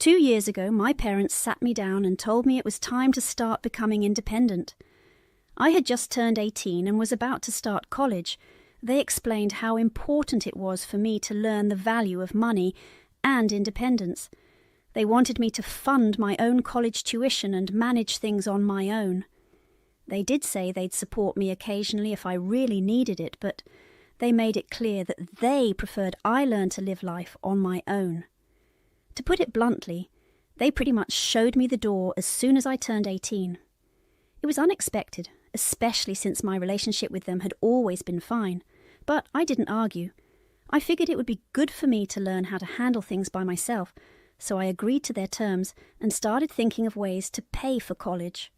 2 years ago, my parents sat me down and told me it was time to start becoming independent. I had just turned 18 and was about to start college. They explained how important it was for me to learn the value of money and independence. They wanted me to fund my own college tuition and manage things on my own. They did say they'd support me occasionally if I really needed it, but they made it clear that they preferred I learn to live life on my own. To put it bluntly, they pretty much showed me the door as soon as I turned 18. It was unexpected, especially since my relationship with them had always been fine, but I didn't argue. I figured it would be good for me to learn how to handle things by myself, so I agreed to their terms and started thinking of ways to pay for college.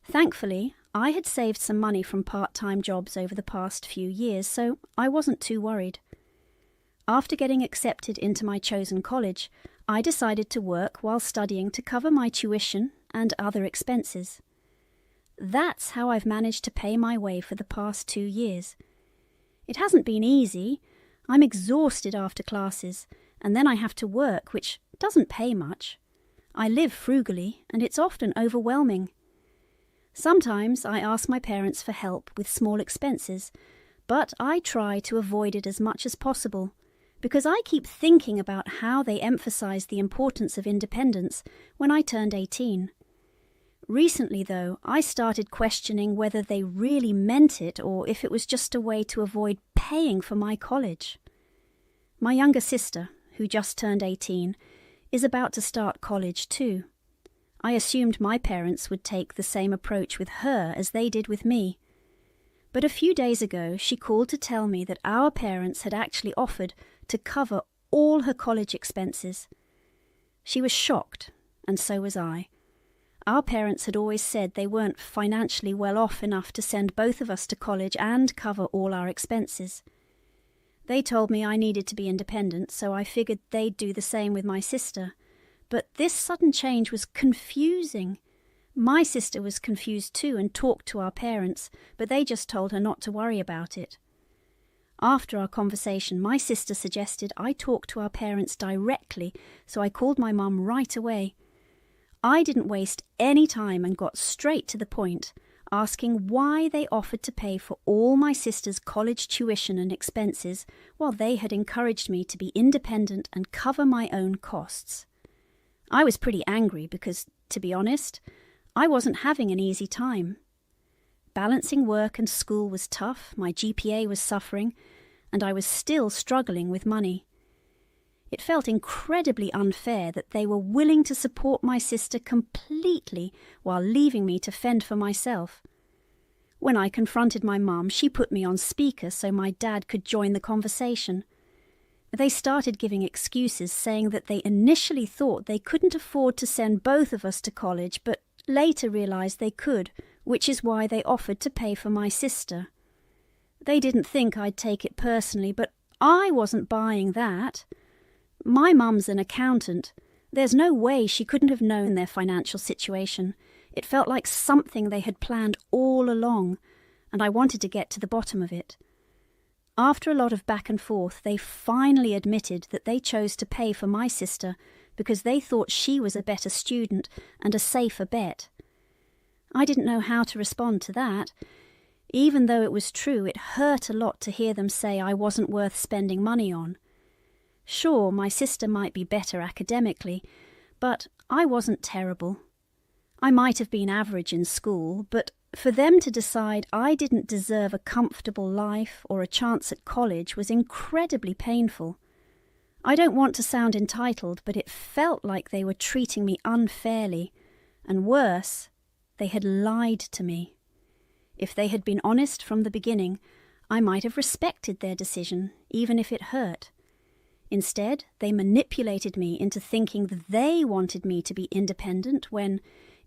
Thankfully, I had saved some money from part-time jobs over the past few years, so I wasn't too worried. After getting accepted into my chosen college, I decided to work while studying to cover my tuition and other expenses. That's how I've managed to pay my way for the past 2 years. It hasn't been easy. I'm exhausted after classes, and then I have to work, which doesn't pay much. I live frugally, and it's often overwhelming. Sometimes I ask my parents for help with small expenses, but I try to avoid it as much as possible, because I keep thinking about how they emphasized the importance of independence when I turned 18. Recently, though, I started questioning whether they really meant it or if it was just a way to avoid paying for my college. My younger sister, who just turned 18, is about to start college too. I assumed my parents would take the same approach with her as they did with me. But a few days ago, she called to tell me that our parents had actually offered to cover all her college expenses. She was shocked, and so was I. Our parents had always said they weren't financially well off enough to send both of us to college and cover all our expenses. They told me I needed to be independent, so I figured they'd do the same with my sister. But this sudden change was confusing. My sister was confused too and talked to our parents, but they just told her not to worry about it. After our conversation, my sister suggested I talk to our parents directly, so I called my mum right away. I didn't waste any time and got straight to the point, asking why they offered to pay for all my sister's college tuition and expenses while they had encouraged me to be independent and cover my own costs. I was pretty angry because, to be honest, I wasn't having an easy time. Balancing work and school was tough, my GPA was suffering, and I was still struggling with money. It felt incredibly unfair that they were willing to support my sister completely while leaving me to fend for myself. When I confronted my mum, she put me on speaker so my dad could join the conversation. They started giving excuses, saying that they initially thought they couldn't afford to send both of us to college, but later realized they could, which is why they offered to pay for my sister. They didn't think I'd take it personally, but I wasn't buying that. My mum's an accountant. There's no way she couldn't have known their financial situation. It felt like something they had planned all along, and I wanted to get to the bottom of it. After a lot of back and forth, they finally admitted that they chose to pay for my sister because they thought she was a better student and a safer bet. I didn't know how to respond to that. Even though it was true, it hurt a lot to hear them say I wasn't worth spending money on. Sure, my sister might be better academically, but I wasn't terrible. I might have been average in school, but for them to decide I didn't deserve a comfortable life or a chance at college was incredibly painful. I don't want to sound entitled, but it felt like they were treating me unfairly, and worse, they had lied to me. If they had been honest from the beginning, I might have respected their decision, even if it hurt. Instead, they manipulated me into thinking that they wanted me to be independent when,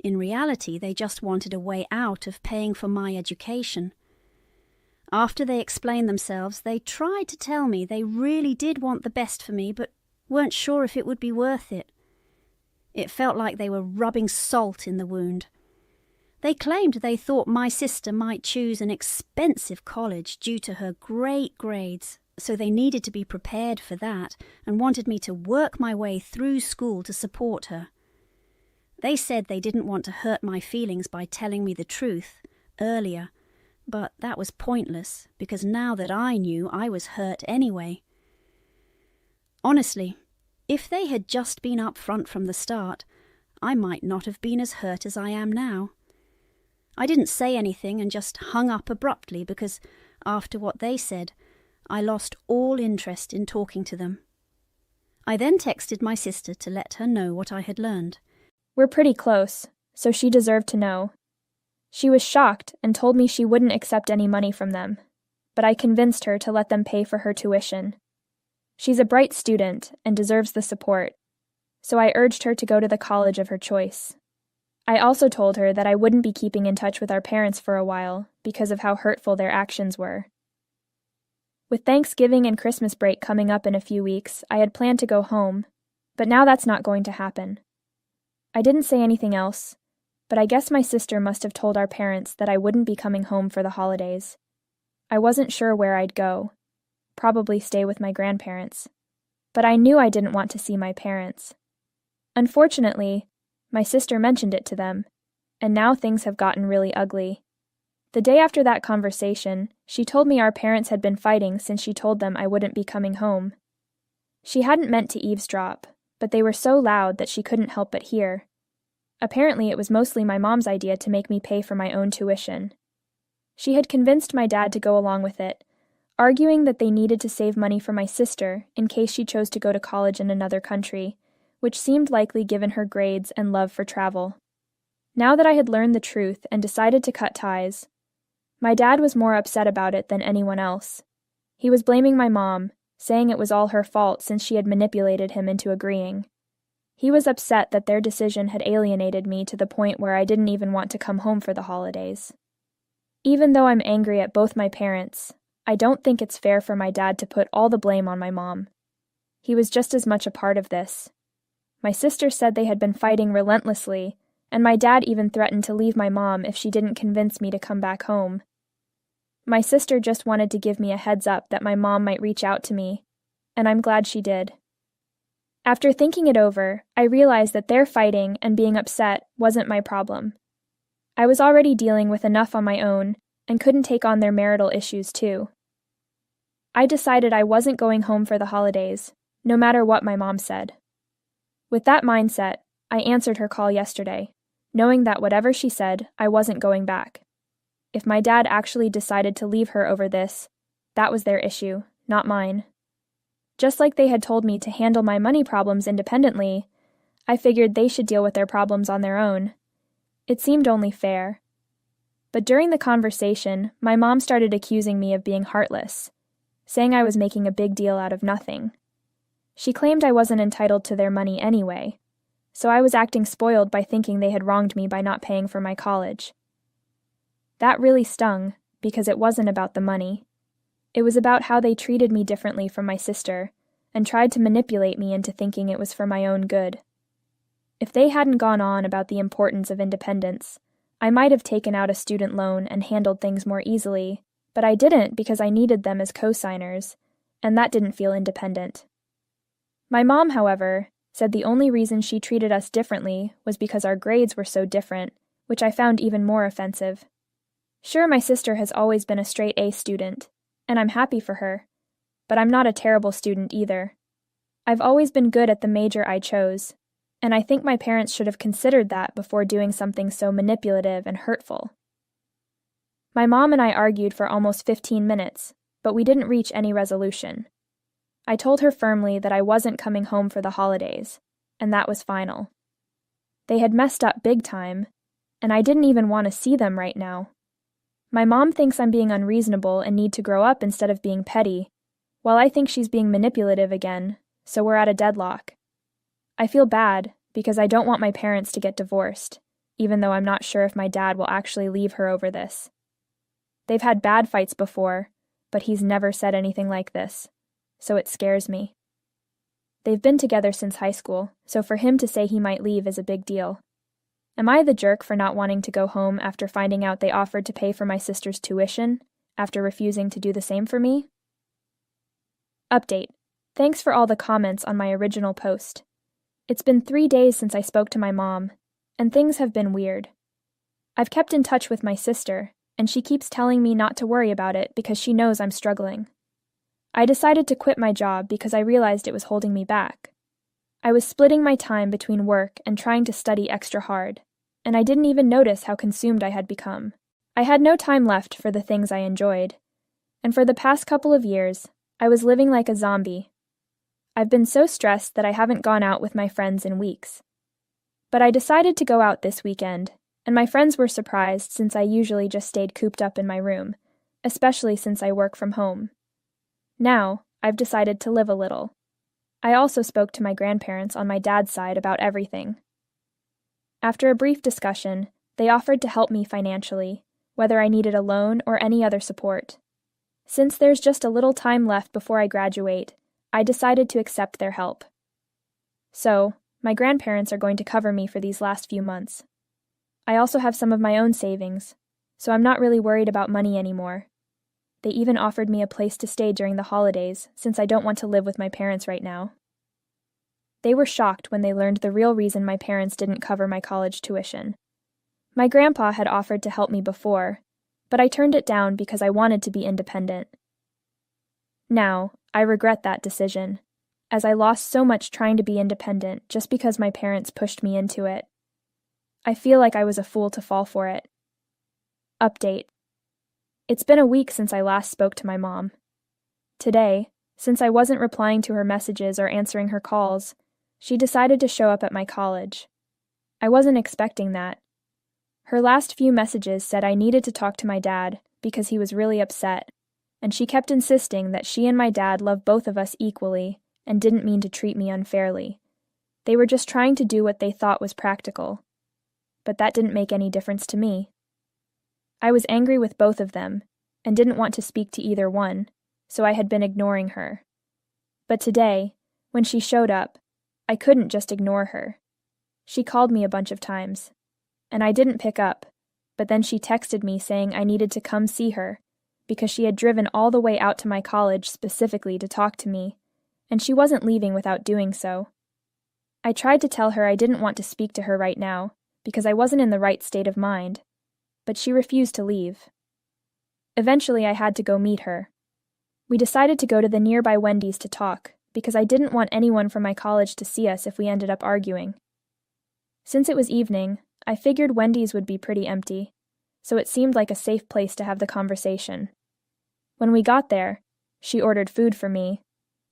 in reality, they just wanted a way out of paying for my education. After they explained themselves, they tried to tell me they really did want the best for me, but weren't sure if it would be worth it. It felt like they were rubbing salt in the wound. They claimed they thought my sister might choose an expensive college due to her great grades, so they needed to be prepared for that and wanted me to work my way through school to support her. They said they didn't want to hurt my feelings by telling me the truth earlier, but that was pointless because now that I knew, I was hurt anyway. Honestly, if they had just been upfront from the start, I might not have been as hurt as I am now. I didn't say anything and just hung up abruptly because, after what they said, I lost all interest in talking to them. I then texted my sister to let her know what I had learned. We're pretty close, so she deserved to know. She was shocked and told me she wouldn't accept any money from them, but I convinced her to let them pay for her tuition. She's a bright student and deserves the support, so I urged her to go to the college of her choice. I also told her that I wouldn't be keeping in touch with our parents for a while because of how hurtful their actions were. With Thanksgiving and Christmas break coming up in a few weeks, I had planned to go home, but now that's not going to happen. I didn't say anything else, but I guess my sister must have told our parents that I wouldn't be coming home for the holidays. I wasn't sure where I'd go. Probably stay with my grandparents. But I knew I didn't want to see my parents. Unfortunately, my sister mentioned it to them, and now things have gotten really ugly. The day after that conversation, she told me our parents had been fighting since she told them I wouldn't be coming home. She hadn't meant to eavesdrop, but they were so loud that she couldn't help but hear. Apparently it was mostly my mom's idea to make me pay for my own tuition. She had convinced my dad to go along with it, arguing that they needed to save money for my sister in case she chose to go to college in another country, which seemed likely given her grades and love for travel. Now that I had learned the truth and decided to cut ties, my dad was more upset about it than anyone else. He was blaming my mom, saying it was all her fault since she had manipulated him into agreeing. He was upset that their decision had alienated me to the point where I didn't even want to come home for the holidays. Even though I'm angry at both my parents, I don't think it's fair for my dad to put all the blame on my mom. He was just as much a part of this. My sister said they had been fighting relentlessly, and my dad even threatened to leave my mom if she didn't convince me to come back home. My sister just wanted to give me a heads up that my mom might reach out to me, and I'm glad she did. After thinking it over, I realized that their fighting and being upset wasn't my problem. I was already dealing with enough on my own and couldn't take on their marital issues too. I decided I wasn't going home for the holidays, no matter what my mom said. With that mindset, I answered her call yesterday, knowing that whatever she said, I wasn't going back. If my dad actually decided to leave her over this, that was their issue, not mine. Just like they had told me to handle my money problems independently, I figured they should deal with their problems on their own. It seemed only fair. But during the conversation, my mom started accusing me of being heartless, saying I was making a big deal out of nothing. She claimed I wasn't entitled to their money anyway, so I was acting spoiled by thinking they had wronged me by not paying for my college. That really stung, because it wasn't about the money. It was about how they treated me differently from my sister, and tried to manipulate me into thinking it was for my own good. If they hadn't gone on about the importance of independence, I might have taken out a student loan and handled things more easily, but I didn't because I needed them as co-signers, and that didn't feel independent. My mom, however, said the only reason she treated us differently was because our grades were so different, which I found even more offensive. Sure, my sister has always been a straight A student, and I'm happy for her, but I'm not a terrible student either. I've always been good at the major I chose, and I think my parents should have considered that before doing something so manipulative and hurtful. My mom and I argued for almost 15 minutes, but we didn't reach any resolution. I told her firmly that I wasn't coming home for the holidays, and that was final. They had messed up big time, and I didn't even want to see them right now. My mom thinks I'm being unreasonable and need to grow up instead of being petty, while I think she's being manipulative again, so we're at a deadlock. I feel bad because I don't want my parents to get divorced, even though I'm not sure if my dad will actually leave her over this. They've had bad fights before, but he's never said anything like this, so it scares me. They've been together since high school, so for him to say he might leave is a big deal. Am I the jerk for not wanting to go home after finding out they offered to pay for my sister's tuition, after refusing to do the same for me? Update. Thanks for all the comments on my original post. It's been 3 days since I spoke to my mom, and things have been weird. I've kept in touch with my sister, and she keeps telling me not to worry about it because she knows I'm struggling. I decided to quit my job because I realized it was holding me back. I was splitting my time between work and trying to study extra hard, and I didn't even notice how consumed I had become. I had no time left for the things I enjoyed, and for the past couple of years, I was living like a zombie. I've been so stressed that I haven't gone out with my friends in weeks. But I decided to go out this weekend, and my friends were surprised since I usually just stayed cooped up in my room, especially since I work from home. Now, I've decided to live a little. I also spoke to my grandparents on my dad's side about everything. After a brief discussion, they offered to help me financially, whether I needed a loan or any other support. Since there's just a little time left before I graduate, I decided to accept their help. So, my grandparents are going to cover me for these last few months. I also have some of my own savings, so I'm not really worried about money anymore. They even offered me a place to stay during the holidays, since I don't want to live with my parents right now. They were shocked when they learned the real reason my parents didn't cover my college tuition. My grandpa had offered to help me before, but I turned it down because I wanted to be independent. Now, I regret that decision, as I lost so much trying to be independent just because my parents pushed me into it. I feel like I was a fool to fall for it. Update. It's been a week since I last spoke to my mom. Today, since I wasn't replying to her messages or answering her calls, she decided to show up at my college. I wasn't expecting that. Her last few messages said I needed to talk to my dad because he was really upset, and she kept insisting that she and my dad love both of us equally and didn't mean to treat me unfairly. They were just trying to do what they thought was practical. But that didn't make any difference to me. I was angry with both of them and didn't want to speak to either one, so I had been ignoring her. But today, when she showed up, I couldn't just ignore her. She called me a bunch of times, and I didn't pick up, but then she texted me saying I needed to come see her because she had driven all the way out to my college specifically to talk to me, and she wasn't leaving without doing so. I tried to tell her I didn't want to speak to her right now because I wasn't in the right state of mind, but she refused to leave. Eventually, I had to go meet her. We decided to go to the nearby Wendy's to talk because I didn't want anyone from my college to see us if we ended up arguing. Since it was evening, I figured Wendy's would be pretty empty, so it seemed like a safe place to have the conversation. When we got there, she ordered food for me,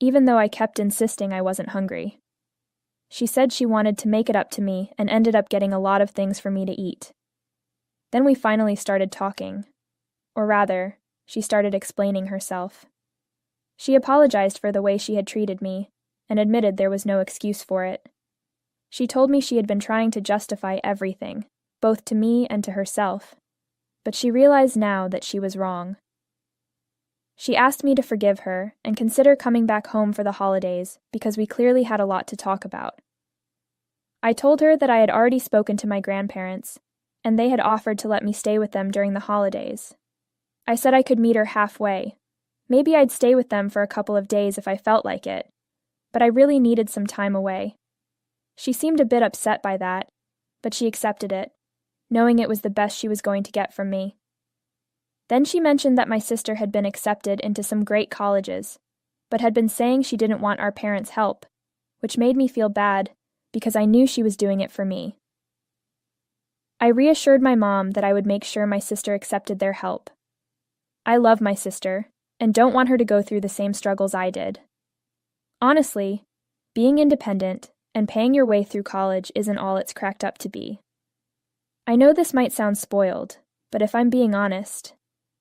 even though I kept insisting I wasn't hungry. She said she wanted to make it up to me and ended up getting a lot of things for me to eat. Then we finally started talking. Or rather, she started explaining herself. She apologized for the way she had treated me, and admitted there was no excuse for it. She told me she had been trying to justify everything, both to me and to herself, but she realized now that she was wrong. She asked me to forgive her and consider coming back home for the holidays because we clearly had a lot to talk about. I told her that I had already spoken to my grandparents, and they had offered to let me stay with them during the holidays. I said I could meet her halfway. Maybe I'd stay with them for a couple of days if I felt like it, but I really needed some time away. She seemed a bit upset by that, but she accepted it, knowing it was the best she was going to get from me. Then she mentioned that my sister had been accepted into some great colleges, but had been saying she didn't want our parents' help, which made me feel bad because I knew she was doing it for me. I reassured my mom that I would make sure my sister accepted their help. I love my sister and don't want her to go through the same struggles I did. Honestly, being independent and paying your way through college isn't all it's cracked up to be. I know this might sound spoiled, but if I'm being honest,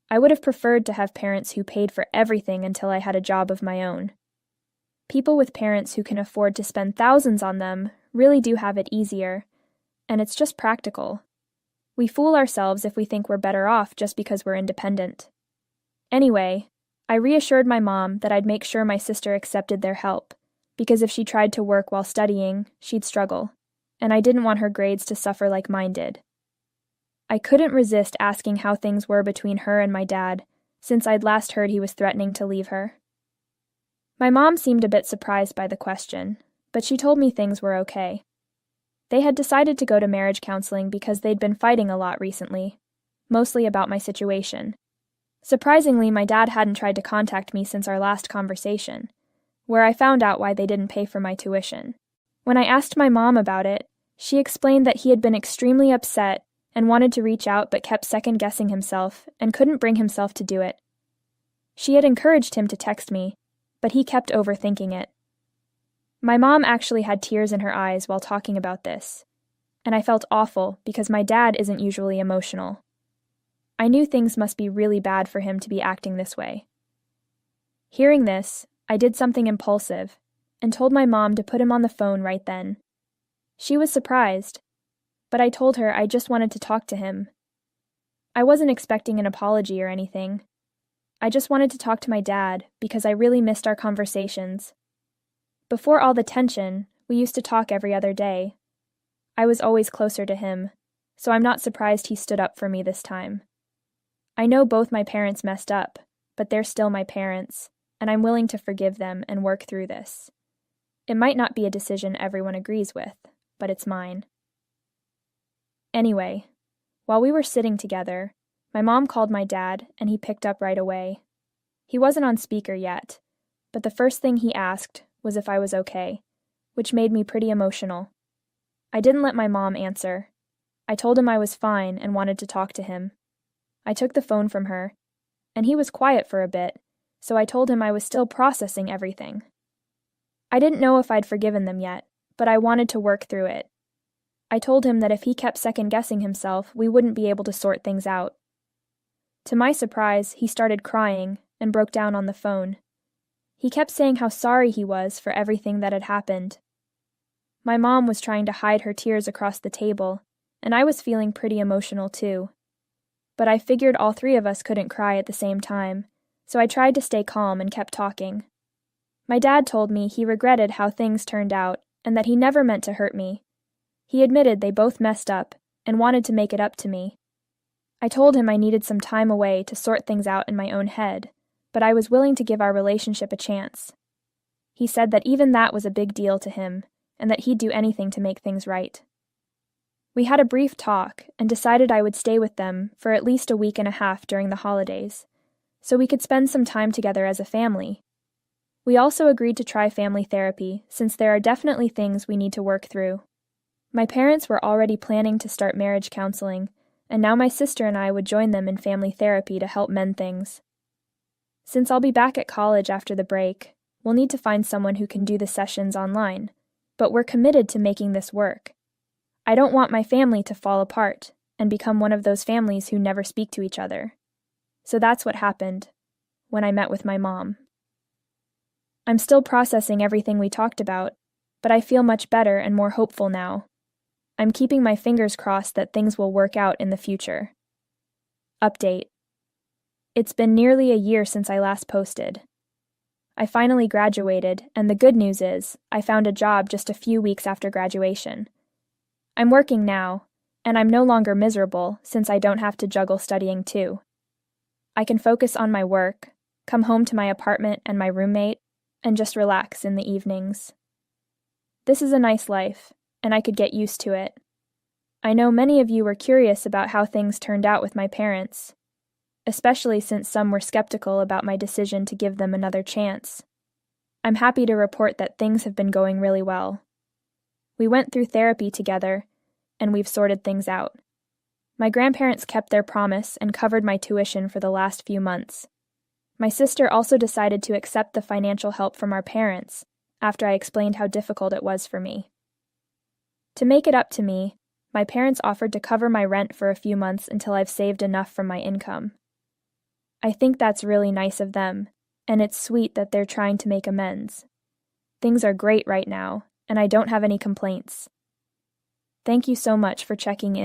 I would have preferred to have parents who paid for everything until I had a job of my own. People with parents who can afford to spend thousands on them really do have it easier, and it's just practical. We fool ourselves if we think we're better off just because we're independent. Anyway, I reassured my mom that I'd make sure my sister accepted their help, because if she tried to work while studying, she'd struggle, and I didn't want her grades to suffer like mine did. I couldn't resist asking how things were between her and my dad, since I'd last heard he was threatening to leave her. My mom seemed a bit surprised by the question, but she told me things were okay. They had decided to go to marriage counseling because they'd been fighting a lot recently, mostly about my situation. Surprisingly, my dad hadn't tried to contact me since our last conversation, where I found out why they didn't pay for my tuition. When I asked my mom about it, she explained that he had been extremely upset and wanted to reach out but kept second-guessing himself and couldn't bring himself to do it. She had encouraged him to text me, but he kept overthinking it. My mom actually had tears in her eyes while talking about this, and I felt awful because my dad isn't usually emotional. I knew things must be really bad for him to be acting this way. Hearing this, I did something impulsive and told my mom to put him on the phone right then. She was surprised, but I told her I just wanted to talk to him. I wasn't expecting an apology or anything. I just wanted to talk to my dad because I really missed our conversations. Before all the tension, we used to talk every other day. I was always closer to him, so I'm not surprised he stood up for me this time. I know both my parents messed up, but they're still my parents, and I'm willing to forgive them and work through this. It might not be a decision everyone agrees with, but it's mine. Anyway, while we were sitting together, my mom called my dad, and he picked up right away. He wasn't on speaker yet, but the first thing he asked was if I was okay, which made me pretty emotional. I didn't let my mom answer. I told him I was fine and wanted to talk to him. I took the phone from her, and he was quiet for a bit, so I told him I was still processing everything. I didn't know if I'd forgiven them yet, but I wanted to work through it. I told him that if he kept second-guessing himself, we wouldn't be able to sort things out. To my surprise, he started crying and broke down on the phone. He kept saying how sorry he was for everything that had happened. My mom was trying to hide her tears across the table, and I was feeling pretty emotional too. But I figured all three of us couldn't cry at the same time, so I tried to stay calm and kept talking. My dad told me he regretted how things turned out and that he never meant to hurt me. He admitted they both messed up and wanted to make it up to me. I told him I needed some time away to sort things out in my own head, but I was willing to give our relationship a chance. He said that even that was a big deal to him, and that he'd do anything to make things right. We had a brief talk and decided I would stay with them for at least a week and a half during the holidays, so we could spend some time together as a family. We also agreed to try family therapy, since there are definitely things we need to work through. My parents were already planning to start marriage counseling, and now my sister and I would join them in family therapy to help mend things. Since I'll be back at college after the break, we'll need to find someone who can do the sessions online, but we're committed to making this work. I don't want my family to fall apart and become one of those families who never speak to each other. So that's what happened when I met with my mom. I'm still processing everything we talked about, but I feel much better and more hopeful now. I'm keeping my fingers crossed that things will work out in the future. Update. It's been nearly a year since I last posted. I finally graduated, and the good news is I found a job just a few weeks after graduation. I'm working now, and I'm no longer miserable since I don't have to juggle studying too. I can focus on my work, come home to my apartment and my roommate, and just relax in the evenings. This is a nice life, and I could get used to it. I know many of you were curious about how things turned out with my parents, especially since some were skeptical about my decision to give them another chance. I'm happy to report that things have been going really well. We went through therapy together, and we've sorted things out. My grandparents kept their promise and covered my tuition for the last few months. My sister also decided to accept the financial help from our parents after I explained how difficult it was for me. To make it up to me, my parents offered to cover my rent for a few months until I've saved enough from my income. I think that's really nice of them, and it's sweet that they're trying to make amends. Things are great right now, and I don't have any complaints. Thank you so much for checking in.